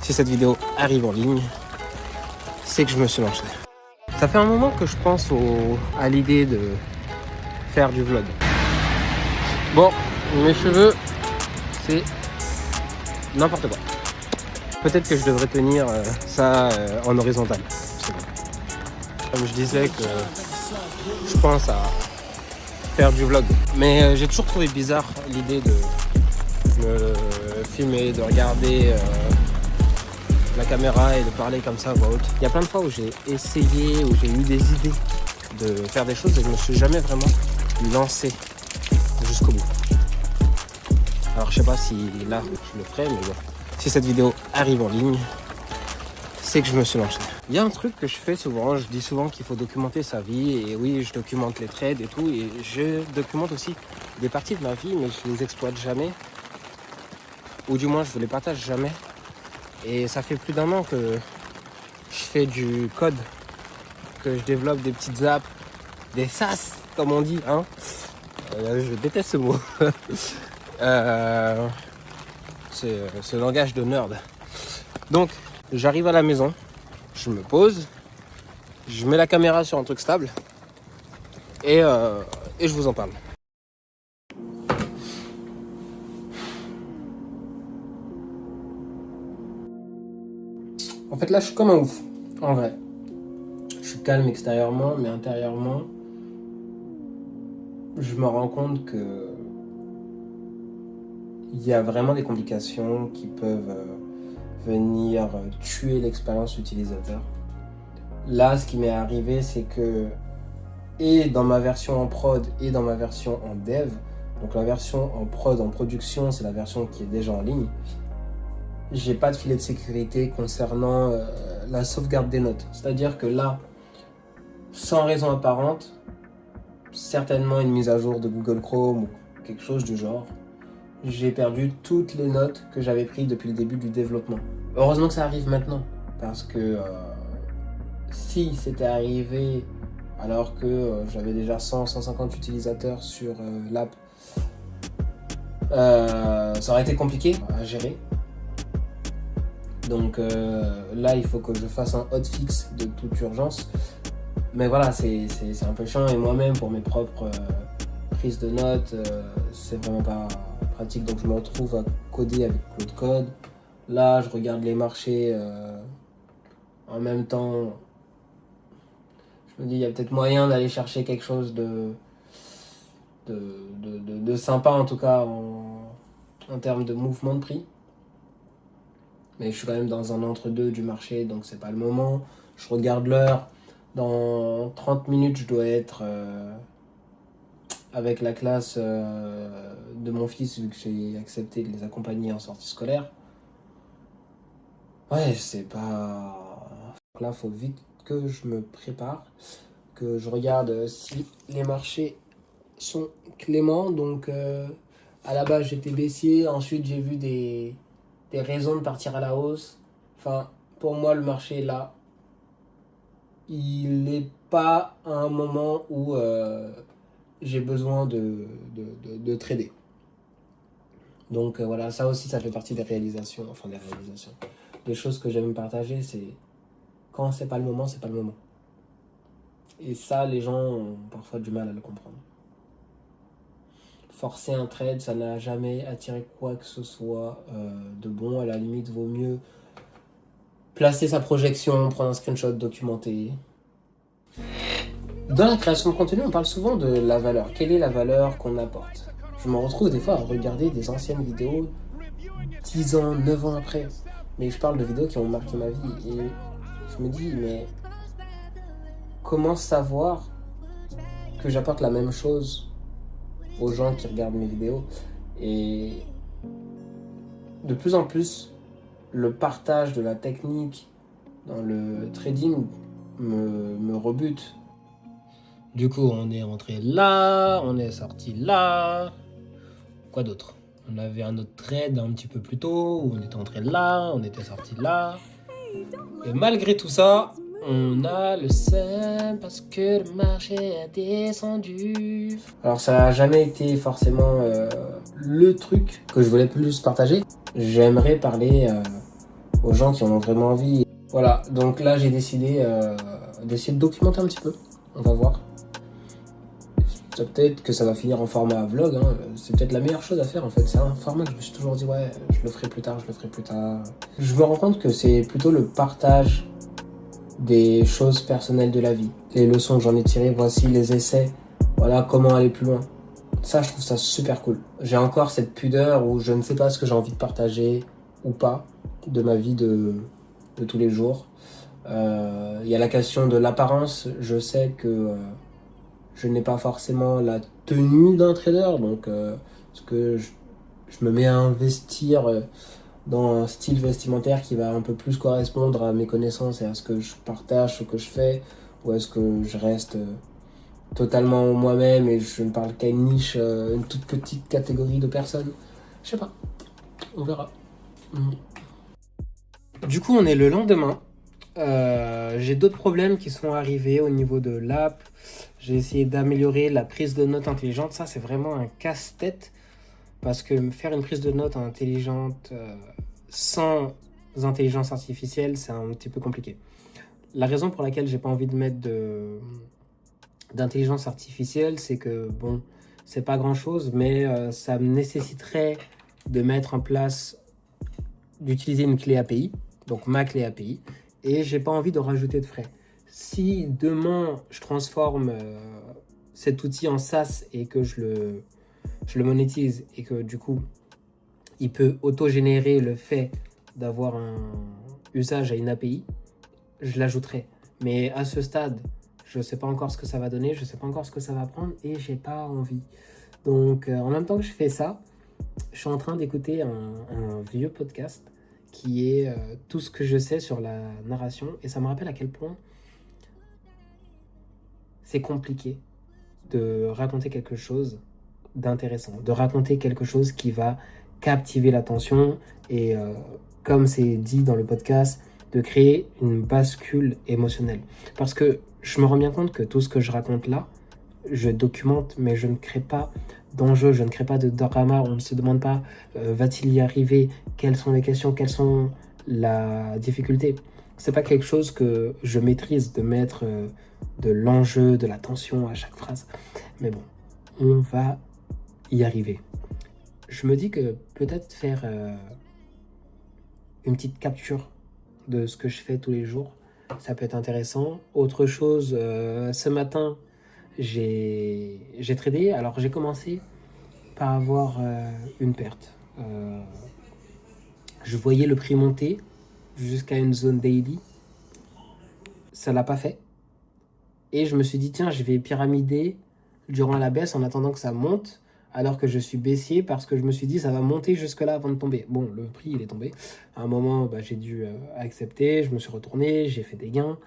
Si cette vidéo arrive en ligne, c'est que je me suis lancé. Ça fait un moment que je pense à l'idée de faire du vlog. Bon, mes cheveux, c'est n'importe quoi. Peut-être que je devrais tenir ça en horizontal. Comme je disais que je pense à faire du vlog. Mais j'ai toujours trouvé bizarre l'idée de me filmer, de regarder la caméra et de parler comme ça à voix haute. Il y a plein de fois où j'ai essayé, où j'ai eu des idées de faire des choses et je ne me suis jamais vraiment lancé jusqu'au bout. Alors je sais pas si là je le ferai, mais bon. Si cette vidéo arrive en ligne, c'est que je me suis lancé. Il y a un truc que je fais souvent, je dis souvent qu'il faut documenter sa vie, et oui, je documente les trades et tout, et je documente aussi des parties de ma vie, mais je les exploite jamais, ou du moins je ne les partage jamais. Et ça fait plus d'un an que je fais du code, que je développe des petites apps, des SaaS, comme on dit, hein. Je déteste ce mot. C'est ce langage de nerd. Donc, j'arrive à la maison, je me pose, je mets la caméra sur un truc stable et je vous en parle. En fait, là, je suis comme un ouf, en vrai. Je suis calme extérieurement, mais intérieurement, je me rends compte que il y a vraiment des complications qui peuvent venir tuer l'expérience utilisateur. Là, ce qui m'est arrivé, c'est que, et dans ma version en prod et dans ma version en dev, donc la version en prod, en production, c'est la version qui est déjà en ligne, j'ai pas de filet de sécurité concernant la sauvegarde des notes. C'est-à-dire que là, sans raison apparente, certainement une mise à jour de Google Chrome ou quelque chose du genre, j'ai perdu toutes les notes que j'avais prises depuis le début du développement. Heureusement que ça arrive maintenant, parce que si c'était arrivé alors que j'avais déjà 100-150 utilisateurs sur l'app, ça aurait été compliqué à gérer. Donc là, il faut que je fasse un hotfix de toute urgence. Mais voilà, c'est un peu chiant, et moi-même, pour mes propres prises de notes, c'est vraiment pas pratique. Donc je me retrouve à coder avec Claude Code. Là, je regarde les marchés en même temps. Je me dis, il y a peut-être moyen d'aller chercher quelque chose de sympa, en tout cas en termes de mouvement de prix. Mais je suis quand même dans un entre-deux du marché, donc c'est pas le moment. Je regarde l'heure. Dans 30 minutes, je dois être avec la classe de mon fils, vu que j'ai accepté de les accompagner en sortie scolaire. Ouais, c'est pas... Là, faut vite que je me prépare, que je regarde si les marchés sont cléments. Donc, à la base, j'étais baissier. Ensuite, j'ai vu des raisons de partir à la hausse. Enfin, pour moi, le marché, là, il n'est pas à un moment où j'ai besoin de trader. Donc voilà, ça aussi, ça fait partie des réalisations. Des choses que j'aime partager, c'est quand c'est pas le moment, c'est pas le moment. Et ça, les gens ont parfois du mal à le comprendre. Forcer un trade, ça n'a jamais attiré quoi que ce soit de bon. À la limite, vaut mieux placer sa projection, prendre un screenshot, documenter. Dans la création de contenu, on parle souvent de la valeur. Quelle est la valeur qu'on apporte? Je me retrouve des fois à regarder des anciennes vidéos 10 ans, 9 ans après. Mais je parle de vidéos qui ont marqué ma vie. Et je me dis, mais comment savoir que j'apporte la même chose aux gens qui regardent mes vidéos? Et de plus en plus, le partage de la technique dans le trading me rebute. Du coup, on est rentré là, on est sorti là. Quoi d'autre? On avait un autre trade un petit peu plus tôt, où on était entré là, on était sorti là. Et malgré tout ça, on a le seum parce que le marché a descendu. Alors ça n'a jamais été forcément le truc que je voulais plus partager. J'aimerais parler aux gens qui en ont vraiment envie. Voilà, donc là j'ai décidé d'essayer de documenter un petit peu. On va voir. Peut-être que ça va finir en format vlog, hein. C'est peut-être la meilleure chose à faire en fait. C'est un format que je me suis toujours dit ouais, je le ferai plus tard. Je me rends compte que c'est plutôt le partage des choses personnelles de la vie. Les leçons que j'en ai tirées, voici les essais, voilà comment aller plus loin. Ça, je trouve ça super cool. J'ai encore cette pudeur où je ne sais pas ce que j'ai envie de partager ou pas de ma vie de tous les jours. Il y a la question de l'apparence. Je sais que je n'ai pas forcément la tenue d'un trader, donc parce que je me mets à investir dans un style vestimentaire qui va un peu plus correspondre à mes connaissances et à ce que je partage, ce que je fais, ou est-ce que je reste totalement moi-même et je ne parle qu'à une niche, une toute petite catégorie de personnes. Je sais pas, on verra. Du coup, on est le lendemain. J'ai d'autres problèmes qui sont arrivés au niveau de l'app. J'ai essayé d'améliorer la prise de notes intelligente. Ça, c'est vraiment un casse-tête parce que faire une prise de notes intelligente sans intelligence artificielle, c'est un petit peu compliqué. La raison pour laquelle j'ai pas envie de mettre d'intelligence artificielle, c'est que bon, c'est pas grand-chose, mais ça me nécessiterait de mettre en place, d'utiliser une clé API, donc ma clé API, et j'ai pas envie de rajouter de frais. Si demain je transforme cet outil en SaaS et que je le monétise et que du coup il peut auto-générer le fait d'avoir un usage à une API, je l'ajouterai. Mais à ce stade, je ne sais pas encore ce que ça va donner, je ne sais pas encore ce que ça va prendre et j'ai pas envie. Donc en même temps que je fais ça, je suis en train d'écouter un vieux podcast qui est tout ce que je sais sur la narration et ça me rappelle à quel point c'est compliqué de raconter quelque chose d'intéressant, de raconter quelque chose qui va captiver l'attention et comme c'est dit dans le podcast, de créer une bascule émotionnelle. Parce que je me rends bien compte que tout ce que je raconte là, je documente, mais je ne crée pas d'enjeu, je ne crée pas de drama, on ne se demande pas va-t-il y arriver, quelles sont les questions, quelles sont la difficulté. C'est pas quelque chose que je maîtrise de mettre de l'enjeu, de la tension à chaque phrase. Mais bon, on va y arriver. Je me dis que peut-être faire une petite capture de ce que je fais tous les jours, ça peut être intéressant. Autre chose, ce matin, j'ai tradé. Alors j'ai commencé par avoir une perte. Je voyais le prix monter jusqu'à une zone daily. Ça l'a pas fait. Et je me suis dit, tiens, je vais pyramider durant la baisse en attendant que ça monte, alors que je suis baissier parce que je me suis dit, ça va monter jusque-là avant de tomber. Bon, le prix, il est tombé. À un moment, j'ai dû accepter, je me suis retourné, j'ai fait des gains.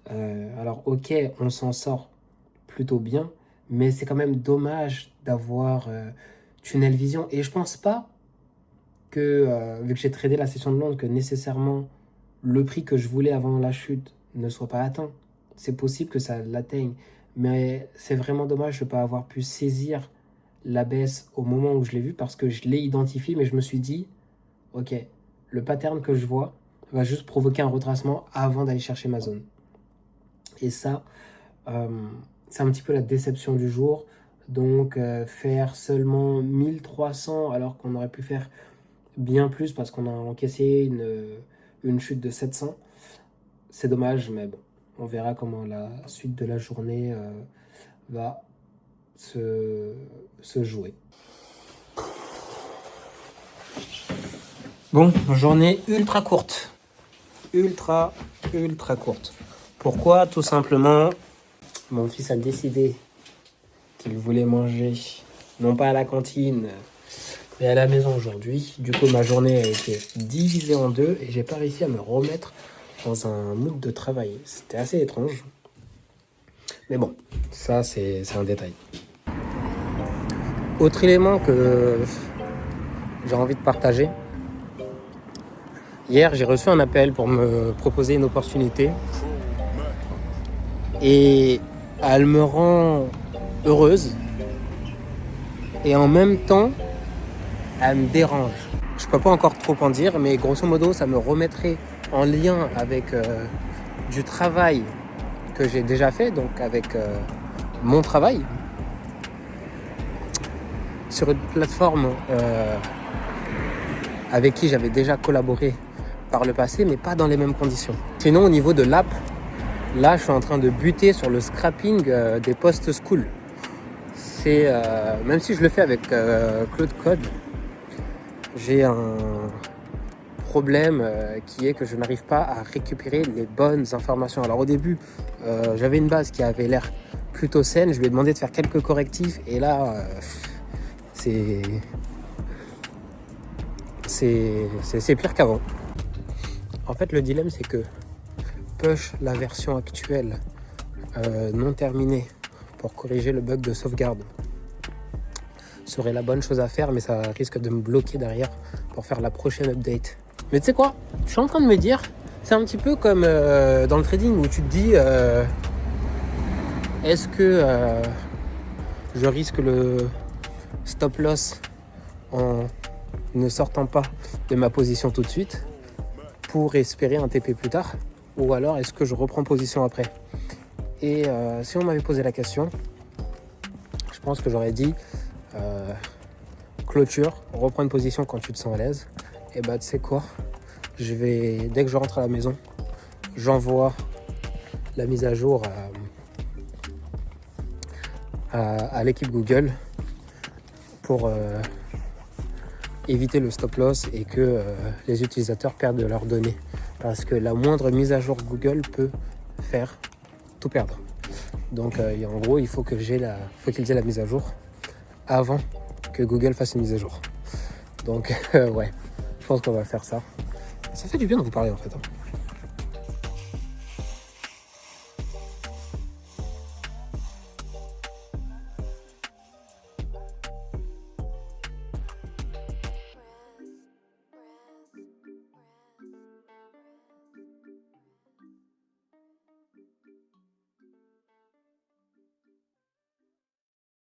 Alors, ok, on s'en sort plutôt bien, mais c'est quand même dommage d'avoir tunnel vision. Et je pense pas que, vu que j'ai tradé la session de Londres, que nécessairement le prix que je voulais avant la chute ne soit pas atteint. C'est possible que ça l'atteigne, mais c'est vraiment dommage de ne pas avoir pu saisir la baisse au moment où je l'ai vu parce que je l'ai identifié, mais je me suis dit, ok, le pattern que je vois va juste provoquer un retracement avant d'aller chercher ma zone. Et ça, c'est un petit peu la déception du jour. Donc faire seulement 1300 alors qu'on aurait pu faire bien plus parce qu'on a encaissé une chute de 700, c'est dommage, mais bon, on verra comment la suite de la journée va se jouer. Bon, journée ultra courte. Ultra courte. Pourquoi? Tout simplement, mon fils a décidé qu'il voulait manger, non pas à la cantine, mais à la maison aujourd'hui. Du coup, ma journée a été divisée en deux et j'ai pas réussi à me remettre dans un mood de travail. C'était assez étrange. Mais bon, ça, c'est un détail. Autre élément que j'ai envie de partager. Hier, j'ai reçu un appel pour me proposer une opportunité. Et elle me rend heureuse. Et en même temps, elle me dérange. Je peux pas encore trop en dire, mais grosso modo, ça me remettrait en lien avec du travail que j'ai déjà fait, donc avec mon travail, sur une plateforme avec qui j'avais déjà collaboré par le passé, mais pas dans les mêmes conditions. Sinon, au niveau de l'app, là, je suis en train de buter sur le scrapping des post-school. C'est, même si je le fais avec Claude Code, j'ai un problème qui est que je n'arrive pas à récupérer les bonnes informations. Alors au début, j'avais une base qui avait l'air plutôt saine. Je lui ai demandé de faire quelques correctifs et là, c'est pire qu'avant. En fait, le dilemme, c'est que push la version actuelle non terminée pour corriger le bug de sauvegarde serait la bonne chose à faire, mais ça risque de me bloquer derrière pour faire la prochaine update. Mais tu sais quoi, je suis en train de me dire, c'est un petit peu comme dans le trading où tu te dis est-ce que je risque le stop loss en ne sortant pas de ma position tout de suite pour espérer un TP plus tard, ou alors est-ce que je reprends position après? Et si on m'avait posé la question, je pense que j'aurais dit clôture, reprends une position quand tu te sens à l'aise. Et bah tu sais quoi, dès que je rentre à la maison, j'envoie la mise à jour à l'équipe Google pour éviter le stop loss et que les utilisateurs perdent leurs données, parce que la moindre mise à jour Google peut faire tout perdre. Donc en gros, il faut qu'ils aient la mise à jour avant que Google fasse une mise à jour. Donc ouais, je pense qu'on va faire ça. Ça fait du bien de vous parler en fait.